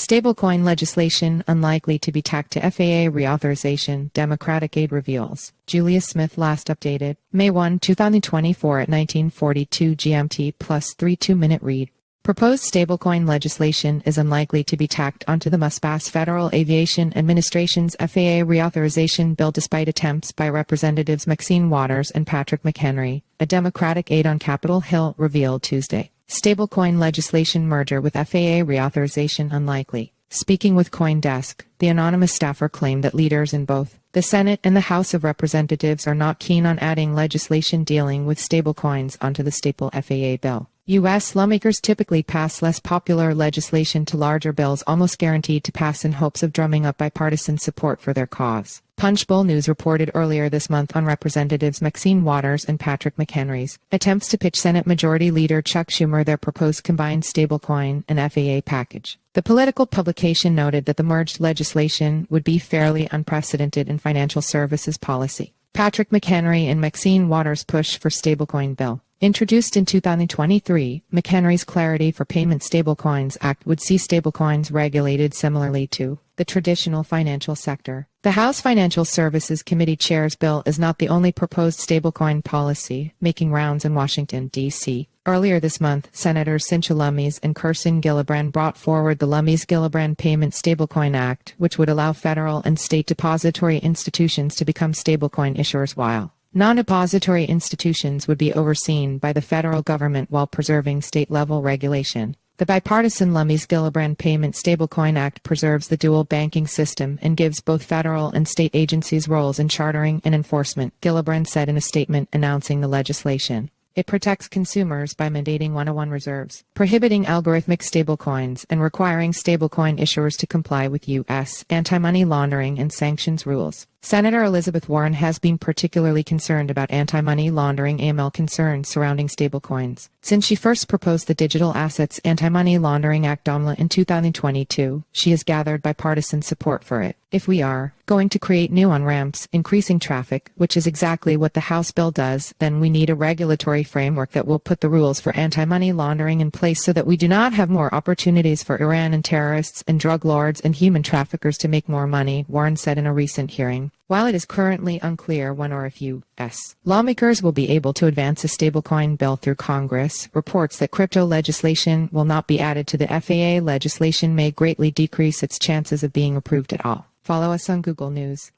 Stablecoin legislation unlikely to be tacked to FAA Reauthorization, Democratic aide reveals. Julius Smith last updated, May 1, 2024 at 1942 GMT plus 32-minute read. Proposed stablecoin legislation is unlikely to be tacked onto the must-pass Federal Aviation Administration's FAA Reauthorization bill despite attempts by Representatives Maxine and Patrick McHenry, a Democratic aide on Capitol Hill, revealed Tuesday. Stablecoin legislation merger with FAA reauthorization unlikely. Speaking with CoinDesk, the anonymous staffer claimed that leaders in both the Senate and the House of Representatives are not keen on adding legislation dealing with stablecoins onto the staple FAA bill. U.S. lawmakers typically pass less popular legislation to larger bills almost guaranteed to pass in hopes of drumming up bipartisan support for their cause. Punchbowl News reported earlier this month on Representatives Maxine and Patrick McHenry's attempts to pitch Senate Majority Leader Chuck Schumer their proposed combined stablecoin and FAA package. The political publication noted that the merged legislation would be fairly unprecedented in financial services policy. Patrick McHenry and Maxine push for stablecoin bill. Introduced in 2023, McHenry's Clarity for Payment Stablecoins Act would see stablecoins regulated similarly to the traditional financial sector. The House Financial Services Committee chair's bill is not the only proposed stablecoin policy making rounds in Washington, D.C. Earlier this month, Senators Cynthia Lummis and Kirsten Gillibrand brought forward the Lummis-Gillibrand Payment Stablecoin Act, which would allow federal and state depository institutions to become stablecoin issuers while non-depository institutions would be overseen by the federal government while preserving state-level regulation. The bipartisan Lummis-Gillibrand Payment Stablecoin Act preserves the dual banking system and gives both federal and state agencies roles in chartering and enforcement, Gillibrand said in a statement announcing the legislation. It protects consumers by mandating one-to-one reserves, prohibiting algorithmic stablecoins, and requiring stablecoin issuers to comply with U.S. anti-money laundering and sanctions rules. Senator Elizabeth Warren has been particularly concerned about anti-money laundering AML concerns surrounding stablecoins. Since she first proposed the Digital Assets Anti-Money Laundering Act daamla in 2022, she has gathered bipartisan support for it. If we are going to create new on-ramps, increasing traffic, which is exactly what the House bill does, then we need a regulatory framework that will put the rules for anti-money laundering in place so that we do not have more opportunities for Iran and terrorists and drug lords and human traffickers to make more money, Warren said in a recent hearing. While it is currently unclear when or if U.S. lawmakers will be able to advance a stablecoin bill through Congress, reports that crypto legislation will not be added to the FAA legislation may greatly decrease its chances of being approved at all. Follow us on Google News.